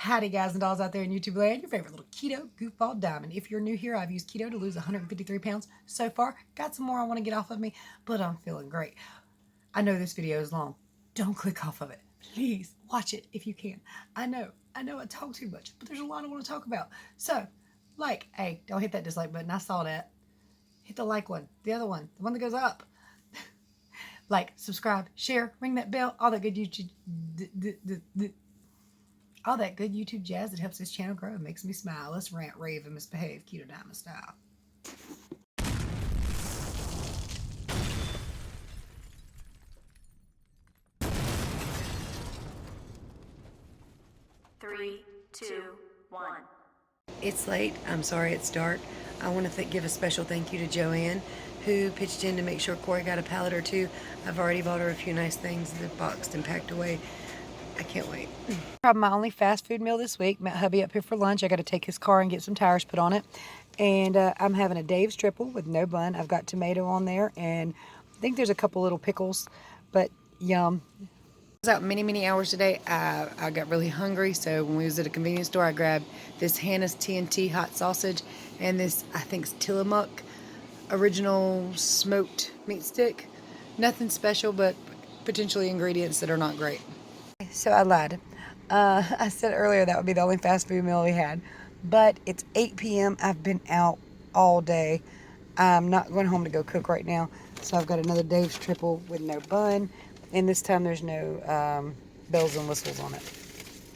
Howdy guys and dolls out there in YouTube land, your favorite little keto goofball diamond. If you're new here, I've used keto to lose 153 pounds so far. Got some more I want to get off of me, but I'm feeling great. I know this video is long. Don't click off of it. Please watch it if you can. I know I talk too much, but there's a lot I want to talk about. So, hey, don't hit that dislike button. I saw that. Hit the like one, the other one, the one that goes up. Like, subscribe, share, ring that bell, all that good YouTube jazz that helps this channel grow and makes me smile. Let's rant, rave, and misbehave Keto Diamond style. Three, two, one. It's late. I'm sorry it's dark. I want to give a special thank you to Joanne, who pitched in to make sure Corey got a pallet or two. I've already bought her a few nice things that boxed and packed away. I can't wait. Probably my only fast food meal this week. Met hubby up here for lunch. I got to take his car and get some tires put on it. And I'm having a Dave's triple with no bun. I've got tomato on there, and I think there's a couple little pickles, but yum. I was out many hours today. I got really hungry, so when we was at a convenience store, I grabbed this Hannah's TNT hot sausage and this, I think it's Tillamook original smoked meat stick. Nothing special, but potentially ingredients that are not great. So I lied. I said earlier that would be the only fast food meal we had, but it's 8 p.m. I've been out all day. I'm not going home to go cook right now, so I've got another Dave's triple with no bun. And this time there's no bells and whistles on it.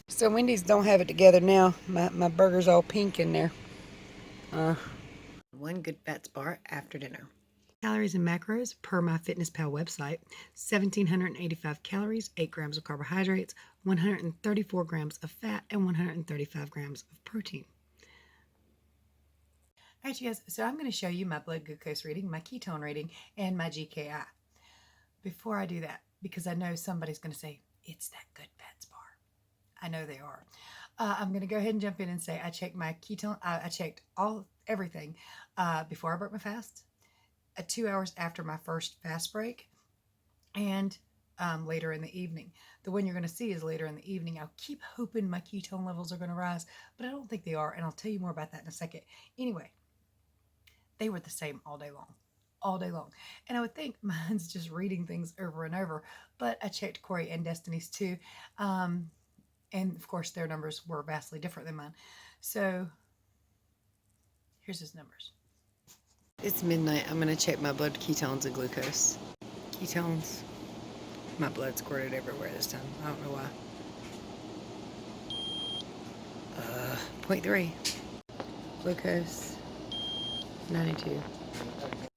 So Wendy's don't have it together now. My burger's all pink in there. One GoodFats bar after dinner. Calories and macros per MyFitnessPal website: 1,785 calories, 8 grams of carbohydrates, 134 grams of fat, and 135 grams of protein. All right, you guys, so I'm going to show you my blood glucose reading, my ketone reading, and my GKI. Before I do that, because I know somebody's going to say, it's that GoodFats bar. I know they are. I'm going to go ahead and jump in and say I checked my ketone. I checked everything before I broke my fast, 2 hours after my first fast break, and later in the evening. The one you're going to see is later in the evening. I'll keep hoping my ketone levels are going to rise, but I don't think they are, and I'll tell you more about that in a second. Anyway, they were the same all day long. All day long. And I would think mine's just reading things over and over, but I checked Corey and Destiny's too. And of course their numbers were vastly different than mine. So here's his numbers. It's midnight. I'm going to check my blood ketones and glucose. Ketones. My blood squirted everywhere this time. I don't know why. 0.3. Glucose, 92.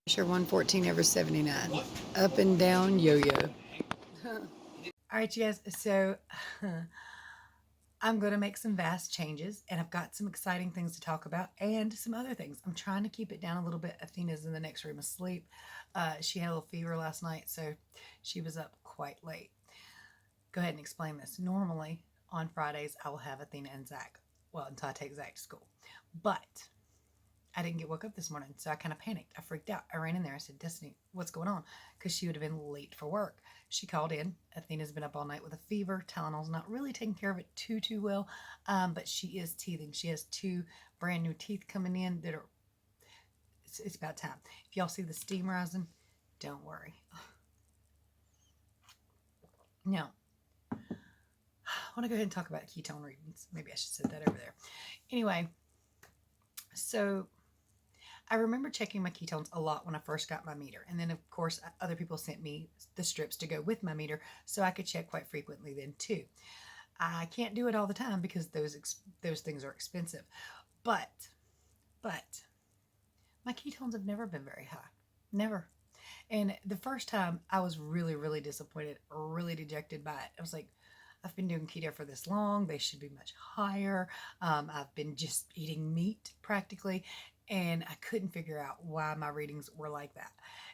Pressure 114/79. Up and down yo-yo. All right, you guys. So I'm going to make some vast changes, and I've got some exciting things to talk about and some other things. I'm trying to keep it down a little bit. Athena's in the next room asleep. She had a little fever last night, so she was up quite late. Go ahead and explain this. Normally, on Fridays, I will have Athena and Zach. Well, until I take Zach to school. But I didn't get woke up this morning, so I kind of panicked. I freaked out. I ran in there. I said, Destiny, what's going on? Because she would have been late for work. She called in. Athena's been up all night with a fever. Tylenol's not really taking care of it too well, but she is teething. She has 2 brand new teeth coming in that are, it's about time. If y'all see the steam rising, don't worry. Now, I want to go ahead and talk about ketone readings. Maybe I should set that over there. Anyway, so I remember checking my ketones a lot when I first got my meter. And then, of course, other people sent me the strips to go with my meter, so I could check quite frequently then, too. I can't do it all the time because those things are expensive. But my ketones have never been very high. Never. And the first time, I was really disappointed, really dejected by it. I was like, I've been doing keto for this long. They should be much higher. I've been just eating meat practically, and I couldn't figure out why my readings were like that.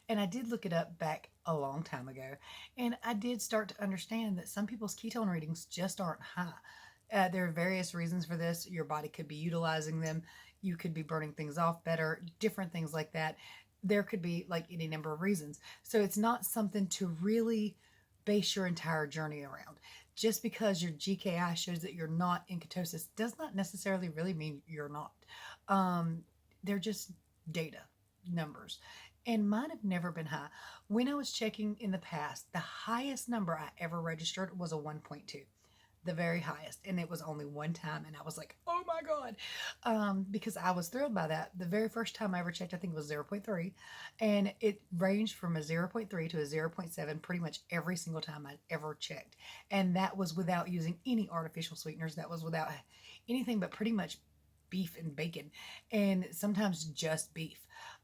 And I did look it up back a long time ago, and I did start to understand that some people's ketone readings just aren't high. There are various reasons for this. Your body could be utilizing them. You could be burning things off better, different things like that. There could be like any number of reasons. So it's not something to really base your entire journey around. just because your GKI shows that you're not in ketosis does not necessarily really mean you're not. They're just data, numbers. And mine have never been high. When I was checking in the past, the highest number I ever registered was a 1.2, the very highest. And it was only one time. And I was like, oh my God. Because I was thrilled by that. The very first time I ever checked, I think it was zero point 0.3. And it ranged from a zero point 0.3 to a zero point 0.7 pretty much every single time I ever checked. And that was without using any artificial sweeteners. That was without anything but pretty much beef and bacon, and sometimes just beef.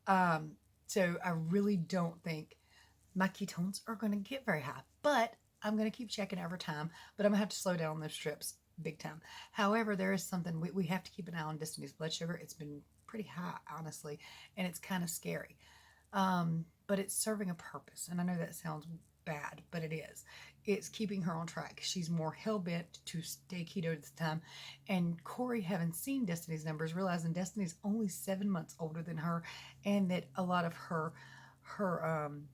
So I really don't think my ketones are going to get very high, but I'm going to keep checking over time. But I'm going to have to slow down those trips big time. However, there is something we have to keep an eye on Destiny's blood sugar. It's been pretty high, honestly, and it's kind of scary. But it's serving a purpose. And I know that sounds bad, but it is. It's keeping her on track. She's more hell-bent to stay keto at the time. And Corey, having seen Destiny's numbers, realizing Destiny's only 7 months older than her, and that a lot of her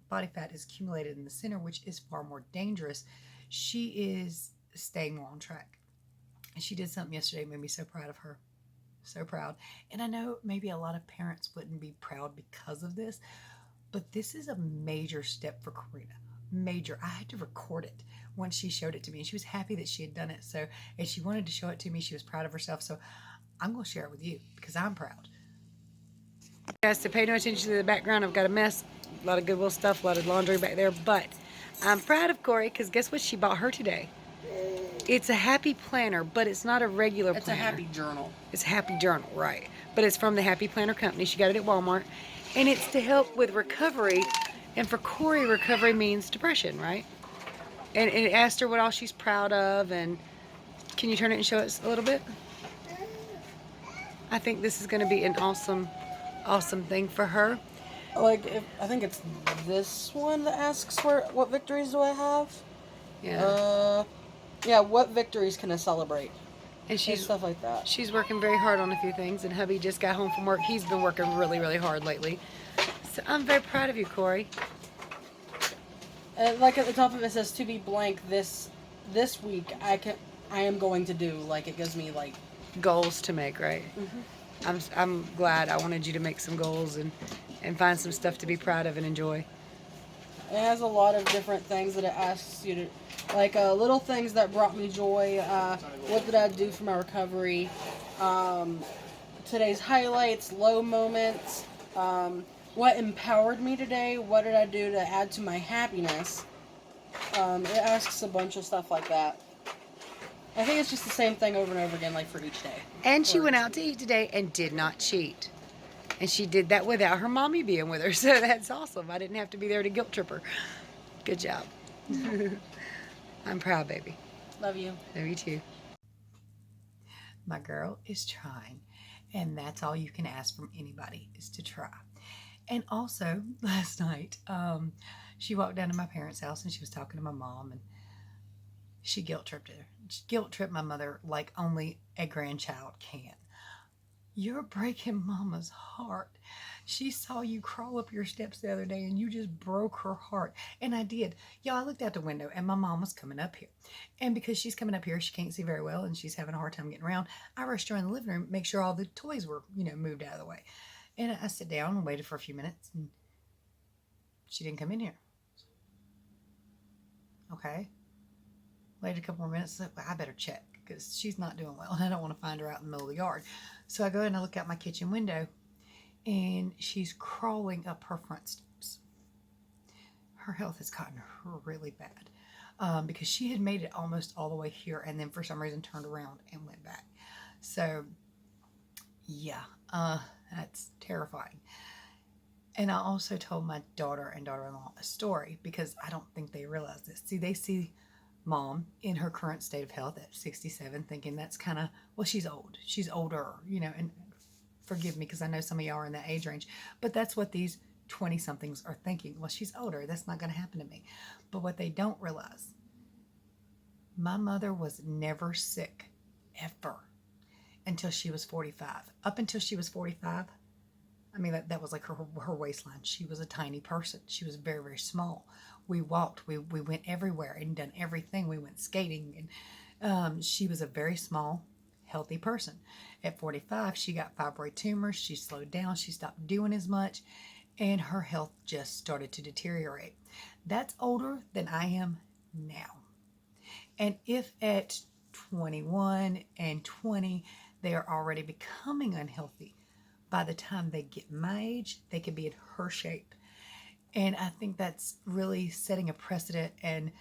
body fat is accumulated in the center, which is far more dangerous, she is staying more on track. And she did something yesterday that made me so proud of her. So proud. And I know maybe a lot of parents wouldn't be proud because of this, but this is a major step for Karina. Major. I had to record it once she showed it to me, and she was happy that she had done it. So, and she wanted to show it to me. She was proud of herself. So I'm going to share it with you because I'm proud. Guys, to pay no attention to the background, I've got a mess, a lot of Goodwill stuff, a lot of laundry back there, but I'm proud of Corey because guess what she bought her today? It's a happy planner, but it's not a regular planner. It's a happy journal. It's a happy journal, right. But it's from the Happy Planner Company. She got it at Walmart. And it's to help with recovery. And for Corey, recovery means depression, right? And it asked her what all she's proud of. And can you turn it and show us a little bit? I think this is going to be an awesome, awesome thing for her. Like, I think it's this one that asks for what victories do I have? Yeah. Yeah, what victories can I celebrate? And she's stuff like that. She's working very hard on a few things, and hubby just got home from work. He's been working really, really hard lately. So I'm very proud of you, Corey. Like at the top of it says to be blank this week I am going to do, like, it gives me like Goals to make, right? Mm-hmm. I'm glad. I wanted you to make some goals and find some stuff to be proud of and enjoy. It has a lot of different things that it asks you to, like, little things that brought me joy. What did I do for my recovery? Today's highlights, low moments. What empowered me today? What did I do to add to my happiness? It asks a bunch of stuff like that. I think it's just the same thing over and over again, like for each day. And she went out to eat today and did not cheat. And she did that without her mommy being with her. So that's awesome. I didn't have to be there to guilt trip her. Good job. I'm proud, baby. Love you. Love you too. My girl is trying, and that's all you can ask from anybody, is to try. And also, last night, she walked down to my parents' house and she was talking to my mom, and she guilt tripped her. She guilt tripped my mother like only a grandchild can. You're breaking Mama's heart. She saw you crawl up your steps the other day and you just broke her heart. And I did. Y'all, I looked out the window and my mom was coming up here. And because she's coming up here, she can't see very well and she's having a hard time getting around. I rushed her in the living room, make sure all the toys were, moved out of the way. And I sat down and waited for a few minutes and she didn't come in here. Okay. Waited a couple more minutes. So I better check because she's not doing well and I don't want to find her out in the middle of the yard. So I go and I look out my kitchen window and she's crawling up her front steps. Her health has gotten really bad because she had made it almost all the way here and then for some reason turned around and went back. So yeah, that's terrifying. And I also told my daughter and daughter-in-law a story because I don't think they realize this. See, they see Mom in her current state of health at 67 thinking that's kind of, well, she's old. She's older, and forgive me because I know some of y'all are in that age range, but that's what these 20-somethings are thinking. Well, she's older. That's not going to happen to me. But what they don't realize, my mother was never sick, ever, until she was 45. Up until she was 45, I mean, that was like her waistline. She was a tiny person. She was very, very small. We walked, we went everywhere and done everything. We went skating, and she was a very small, healthy person. At 45, she got fibroid tumors. She slowed down. She stopped doing as much, and her health just started to deteriorate. That's older than I am now. And if at 21 and 20, they are already becoming unhealthy, by the time they get my age, they could be in her shape. And I think that's really setting a precedent and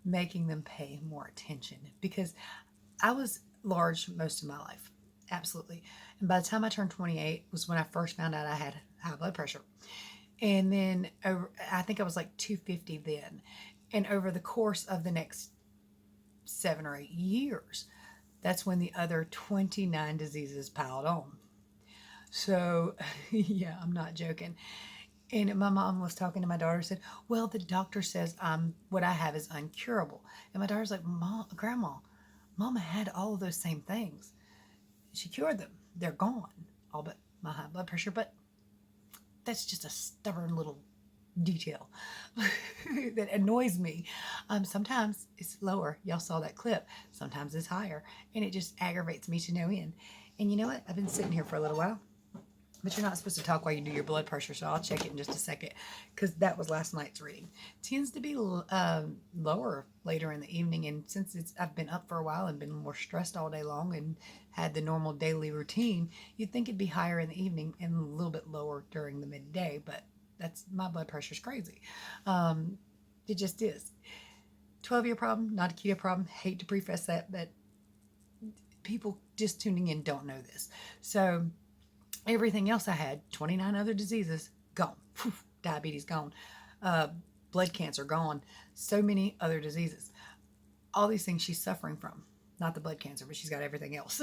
making them pay more attention, because I was large most of my life. Absolutely. And by the time I turned 28 was when I first found out I had high blood pressure. And then I think I was like 250 then. And over the course of the next 7 or 8 years, that's when the other 29 diseases piled on. So, yeah, I'm not joking. And my mom was talking to my daughter, said, well, the doctor says what I have is uncurable. And my daughter's like, Grandma, Mama had all of those same things. She cured them. They're gone, all but my high blood pressure. But that's just a stubborn little detail that annoys me. Sometimes it's lower. Y'all saw that clip. Sometimes it's higher. And it just aggravates me to no end. And you know what? I've been sitting here for a little while. But you're not supposed to talk while you do your blood pressure, so I'll check it in just a second, because that was last night's reading. It tends to be lower later in the evening, and since I've been up for a while and been more stressed all day long and had the normal daily routine, you'd think it'd be higher in the evening and a little bit lower during the midday, but that's my blood pressure's crazy. It just is. 12-year problem, not a keto problem. Hate to preface that, but people just tuning in don't know this. So everything else I had, 29 other diseases, gone. Whew, diabetes, gone. Blood cancer, gone. So many other diseases. All these things she's suffering from. Not the blood cancer, but she's got everything else.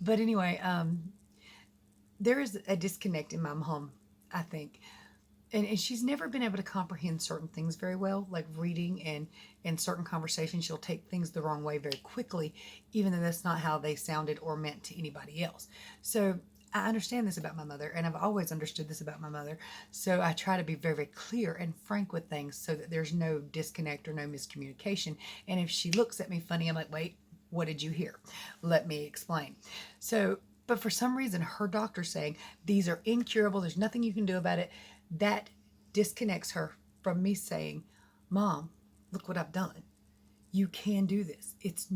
But anyway, there is a disconnect in my mom, I think. And she's never been able to comprehend certain things very well, like reading and in certain conversations, she'll take things the wrong way very quickly, even though that's not how they sounded or meant to anybody else. So I understand this about my mother, and I've always understood this about my mother. So I try to be very, very clear and frank with things so that there's no disconnect or no miscommunication. And if she looks at me funny, I'm like, wait, what did you hear? Let me explain. So, but for some reason, her doctor's saying these are incurable. There's nothing you can do about it. That disconnects her from me saying, Mom, look what I've done. You can do this. It's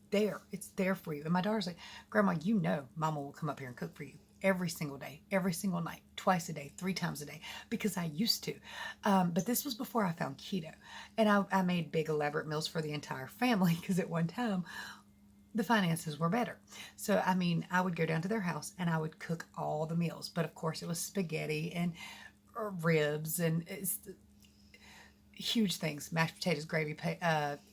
there. It's there for you. And my daughter's like, Grandma, you know Mama will come up here and cook for you every single day, every single night, twice a day, 3 times a day, because I used to. But this was before I found keto. And I made big elaborate meals for the entire family, because at one time the finances were better. So, I mean, I would go down to their house and I would cook all the meals. But of course it was spaghetti and ribs and huge things, mashed potatoes, gravy,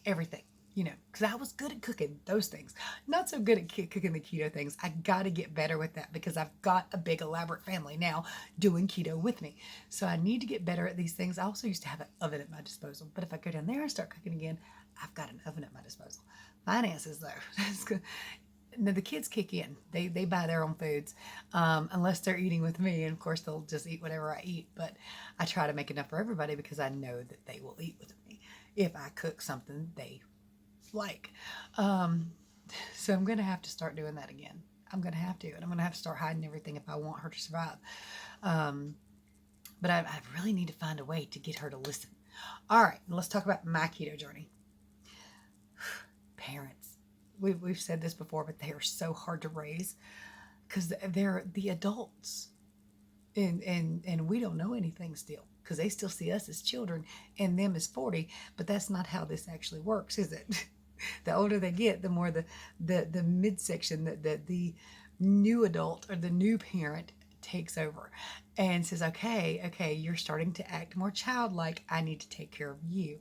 everything, you know, because I was good at cooking those things. Not so good at cooking the keto things. I got to get better with that, because I've got a big elaborate family now doing keto with me. So I need to get better at these things. I also used to have an oven at my disposal, but if I go down there and start cooking again, I've got an oven at my disposal. Finances though, that's good. Now the kids kick in. They buy their own foods, unless they're eating with me. And of course they'll just eat whatever I eat. But I try to make enough for everybody, because I know that they will eat with me if I cook something they like. So I'm going to have to start doing that again. I'm going to have to. And I'm going to have to start hiding everything if I want her to survive. But I really need to find a way to get her to listen. All right, let's talk about my keto journey. Parents. We've said this before, but they are so hard to raise, because they're the adults, and we don't know anything still, because they still see us as children and them as 40. But that's not how this actually works, is it? The older they get, the more the midsection, the new adult or the new parent takes over and says, okay, you're starting to act more childlike. I need to take care of you.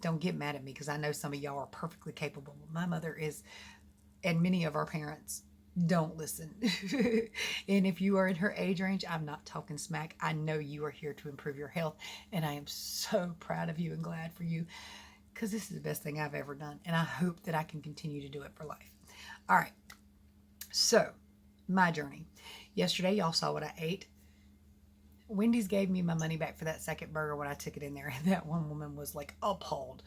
Don't get mad at me, because I know some of y'all are perfectly capable. My mother is, and many of our parents don't listen. And if you are in her age range, I'm not talking smack. I know you are here to improve your health, and I am so proud of you and glad for you, because this is the best thing I've ever done, and I hope that I can continue to do it for life. All right, so my journey. Yesterday, y'all saw what I ate. Wendy's gave me my money back for that second burger when I took it in there, and that one woman was like appalled.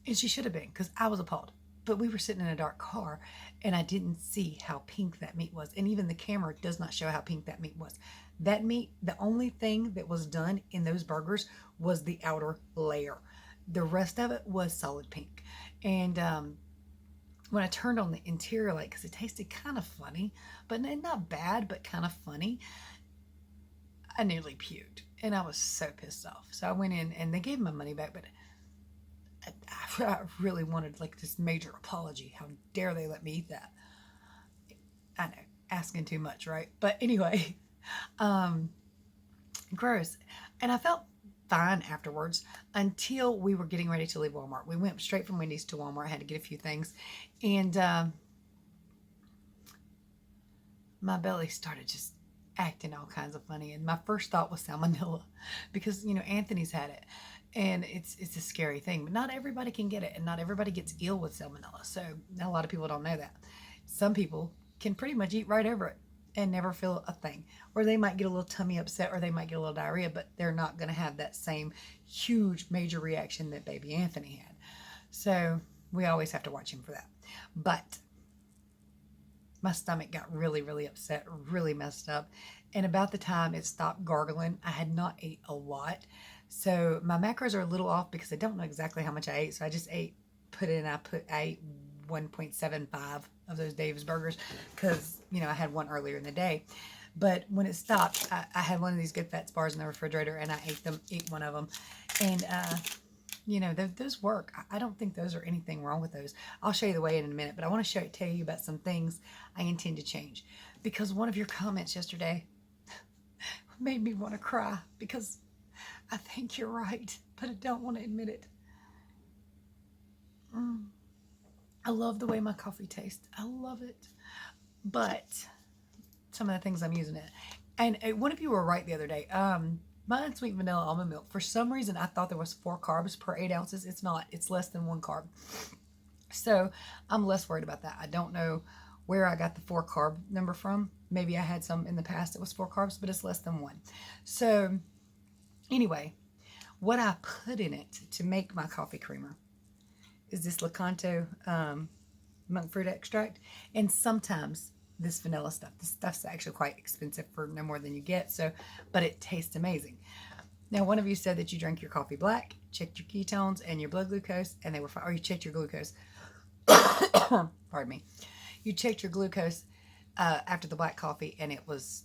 And she should have been, because I was appalled. But we were sitting in a dark car, and I didn't see how pink that meat was. And even the camera does not show how pink that meat was. That meat, the only thing that was done in those burgers was the outer layer. The rest of it was solid pink. And when I turned on the interior light, because it tasted kind of funny, but not bad, but kind of funny, I nearly puked. And I was so pissed off. So I went in, and they gave my money back, but I really wanted like this major apology. How dare they let me eat that? I know, asking too much, right? But anyway, gross. And I felt fine afterwards until we were getting ready to leave Walmart. We went straight from Wendy's to Walmart. I had to get a few things, and my belly started just acting all kinds of funny. And my first thought was salmonella, because Anthony's had it, and it's a scary thing. But not everybody can get it, and not everybody gets ill with salmonella. So a lot of people don't know that. Some people can pretty much eat right over it and never feel a thing, or they might get a little tummy upset, or they might get a little diarrhea, but they're not going to have that same huge major reaction that baby Anthony had. So we always have to watch him for that. But my stomach got really, really upset, really messed up. And about the time it stopped gargling, I had not ate a lot. So my macros are a little off because I don't know exactly how much I ate. So I just ate 1.75 of those Dave's burgers, because I had one earlier in the day. But when it stopped, I had one of these GoodFats bars in the refrigerator, and I ate one of them. And those work. I don't think those are anything wrong with those. I'll show you the weigh in a minute, but I want to tell you about some things I intend to change, because one of your comments yesterday made me want to cry, because I think you're right, but I don't want to admit it. I love the way my coffee tastes. I love it. But some of the things I'm using it. And one of you were right the other day. My unsweet vanilla almond milk, for some reason, I thought there was 4 carbs per 8 ounces. It's not. It's less than 1 carb. So I'm less worried about that. I don't know where I got the 4 carb number from. Maybe I had some in the past that was 4 carbs, but it's less than 1. So anyway, what I put in it to make my coffee creamer is this Lakanto monk fruit extract, and sometimes this vanilla stuff. This stuff's actually quite expensive for no more than you get, but it tastes amazing. Now, one of you said that you drank your coffee black, checked your ketones and your blood glucose, and they were fine. Or you checked your glucose. Pardon me. You checked your glucose after the black coffee, and it was,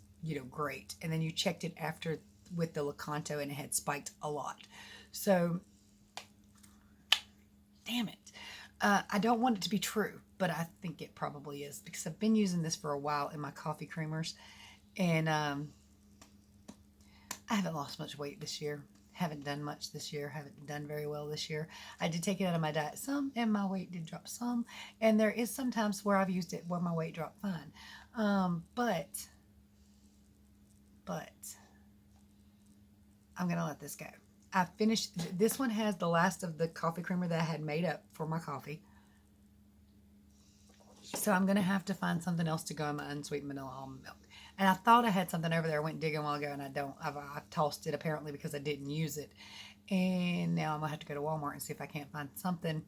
great. And then you checked it after with the Lakanto, and it had spiked a lot. So, damn it. I don't want it to be true, but I think it probably is, because I've been using this for a while in my coffee creamers, and I haven't lost much weight this year. Haven't done much this year. Haven't done very well this year. I did take it out of my diet some, and my weight did drop some. And there is some times where I've used it where my weight dropped fine. But I'm going to let this go. I finished, this one has the last of the coffee creamer that I had made up for my coffee. So I'm going to have to find something else to go in my unsweetened vanilla almond milk. And I thought I had something over there. I went digging a while ago, and I don't. I've tossed it apparently because I didn't use it. And now I'm going to have to go to Walmart and see if I can't find something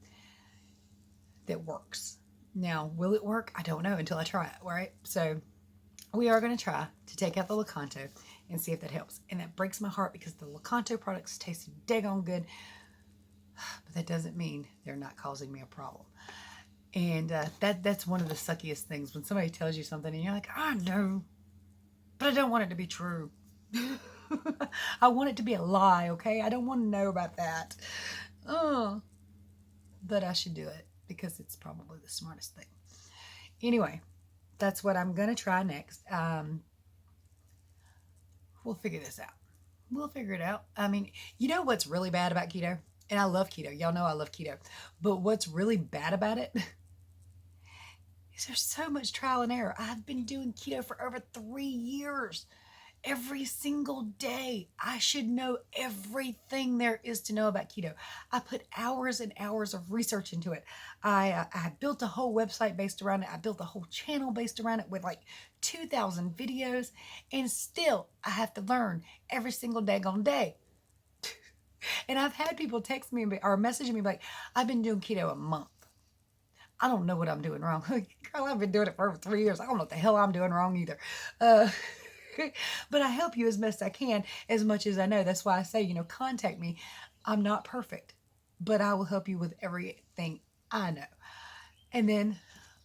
that works. Now, will it work? I don't know until I try it, right? So we are going to try to take out the Lakanto and see if that helps. And that breaks my heart, because the Lakanto products taste daggone good. But that doesn't mean they're not causing me a problem. And that's one of the suckiest things, when somebody tells you something and you're like, I know, but I don't want it to be true. I want it to be a lie, okay? I don't want to know about that. But I should do it, because it's probably the smartest thing. Anyway, that's what I'm going to try next. We'll figure this out. We'll figure it out. I mean, you know what's really bad about keto? And I love keto. Y'all know I love keto. But what's really bad about it is there's so much trial and error. I've been doing keto for over 3 years. every single day. I should know everything there is to know about keto. I put hours and hours of research into it. I built a whole website based around it. I built a whole channel based around it with like 2,000 videos, and still I have to learn every single daggone day. And I've had people text me or message me like, I've been doing keto a month. I don't know what I'm doing wrong. Girl, I've been doing it for over 3 years. I don't know what the hell I'm doing wrong either. But I help you as best I can, as much as I know. That's why I say, contact me. I'm not perfect, but I will help you with everything I know. And then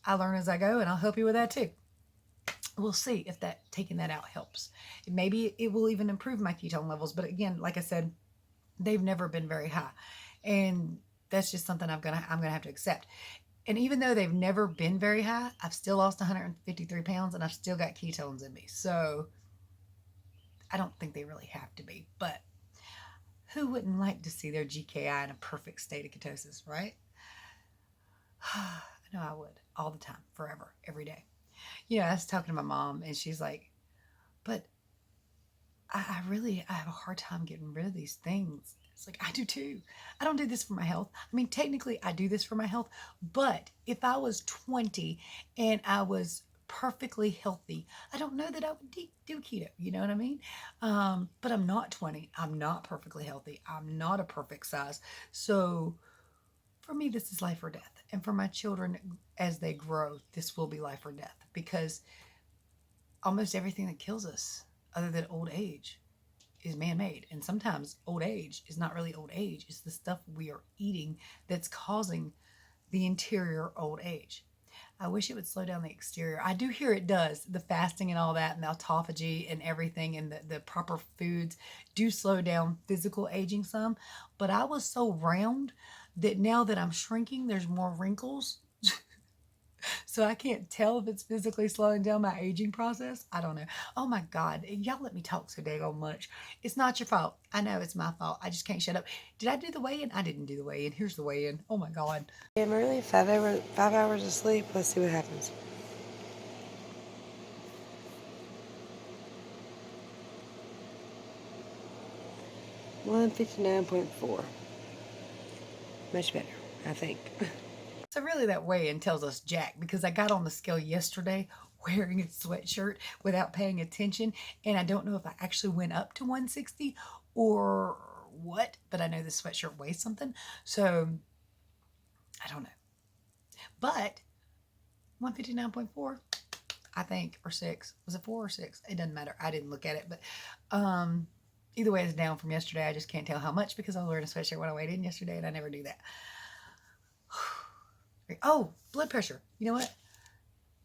I learn as I go, and I'll help you with that too. We'll see if taking that out helps. Maybe it will even improve my ketone levels. But again, like I said, they've never been very high. And that's just something I'm gonna have to accept. And even though they've never been very high, I've still lost 153 pounds, and I've still got ketones in me. So I don't think they really have to be. But who wouldn't like to see their GKI in a perfect state of ketosis, right? I know I would, all the time, forever, every day. I was talking to my mom, and she's like, but I have a hard time getting rid of these things. It's like, I do too. I don't do this for my health. I mean, technically I do this for my health, but if I was 20 and I was perfectly healthy, I don't know that I would do keto. You know what I mean? But I'm not 20. I'm not perfectly healthy. I'm not a perfect size. So for me, this is life or death. And for my children, as they grow, this will be life or death, because almost everything that kills us, other than old age, is man-made. And sometimes old age is not really old age. It's the stuff we are eating that's causing the interior old age. I wish it would slow down the exterior. I do hear it does. The fasting and all that, and the autophagy and everything, and the proper foods do slow down physical aging some. But I was so round that now that I'm shrinking, there's more wrinkles. So I can't tell if it's physically slowing down my aging process. I don't know. Oh my God. Y'all let me talk so daggone much. It's not your fault. I know it's my fault. I just can't shut up. Did I do the weigh-in? I didn't do the weigh-in. Here's the weigh-in. Oh my God. I'm really 5 hours of sleep. Let's see what happens. $159.4. Much better, I think. So really that weigh-in tells us jack, because I got on the scale yesterday wearing a sweatshirt without paying attention, and I don't know if I actually went up to 160 or what, but I know the sweatshirt weighs something, so I don't know. But 159.4, I think, or 6. Was it 4 or 6? It doesn't matter. I didn't look at it, but either way, it's down from yesterday. I just can't tell how much because I was wearing a sweatshirt when I weighed in yesterday, and I never do that. Oh, blood pressure. You know what?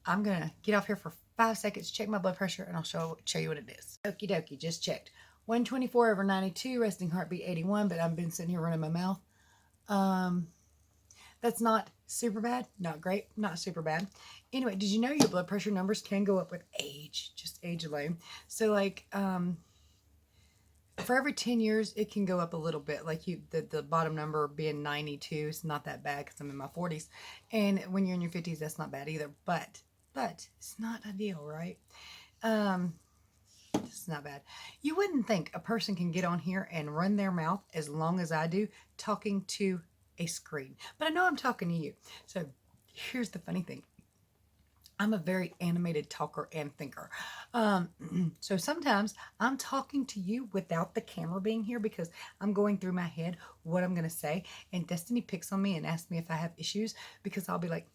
I'm going to get off here for 5 seconds, check my blood pressure, and I'll show you what it is. Okie dokie, just checked. 124/92, resting heartbeat 81, but I've been sitting here running my mouth. That's not super bad, not great, not super bad. Anyway, did you know your blood pressure numbers can go up with age, just age alone? So like, for every 10 years, it can go up a little bit. Like the bottom number being 92 is not that bad because I'm in my 40s. And when you're in your 50s, that's not bad either. But it's not ideal, right? It's not bad. You wouldn't think a person can get on here and run their mouth as long as I do talking to a screen. But I know I'm talking to you. So here's the funny thing. I'm a very animated talker and thinker. So sometimes I'm talking to you without the camera being here because I'm going through my head what I'm going to say. And Destiny picks on me and asks me if I have issues because I'll be like,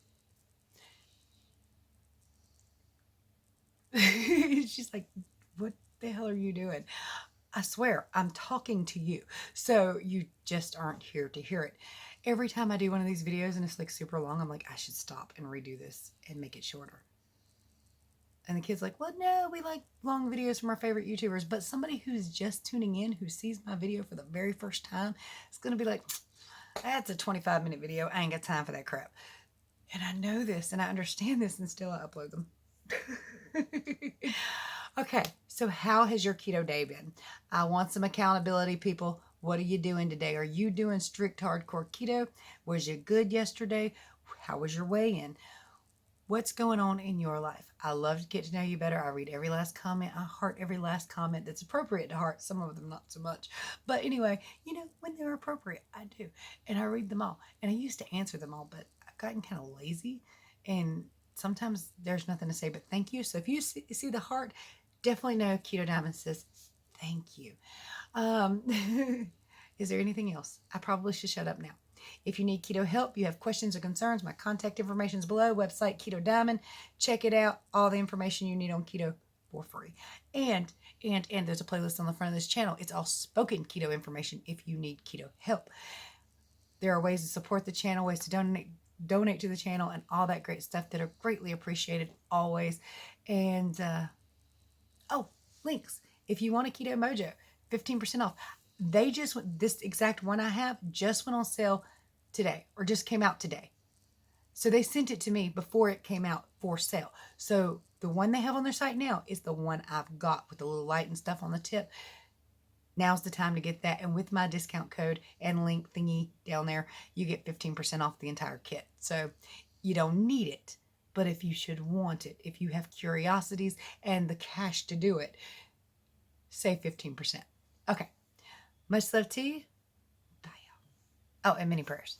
she's like, what the hell are you doing? I swear, I'm talking to you. So you just aren't here to hear it. Every time I do one of these videos and it's like super long, I'm like, I should stop and redo this and make it shorter. And the kid's like, well, no, we like long videos from our favorite YouTubers. But somebody who's just tuning in, who sees my video for the very first time, is going to be like, that's a 25-minute video. I ain't got time for that crap. And I know this and I understand this, and still I upload them. Okay, so how has your keto day been? I want some accountability, people. What are you doing today? Are you doing strict hardcore keto? Was you good yesterday? How was your weigh-in? What's going on in your life? I love to get to know you better. I read every last comment. I heart every last comment that's appropriate to heart. Some of them not so much. But anyway, when they're appropriate, I do. And I read them all. And I used to answer them all, but I've gotten kind of lazy. And sometimes there's nothing to say but thank you. So if you see the heart, definitely know Keto Diamond says thank you. Is there anything else? I probably should shut up now. If you need keto help, you have questions or concerns, my contact information is below. Website Keto Diamond. Check it out. All the information you need on keto for free. And there's a playlist on the front of this channel. It's all spoken keto information if you need keto help. There are ways to support the channel, ways to donate to the channel, and all that great stuff that are greatly appreciated always. And links. If you want a Keto Mojo, 15% off. They just this exact one I have just went on sale today, or just came out today. So they sent it to me before it came out for sale. So the one they have on their site now is the one I've got with the little light and stuff on the tip. Now's the time to get that. And with my discount code and link thingy down there, you get 15% off the entire kit. So you don't need it, but if you should want it, if you have curiosities and the cash to do it, save 15%. Okay. Much love to you. Bye, y'all. Oh, and many prayers.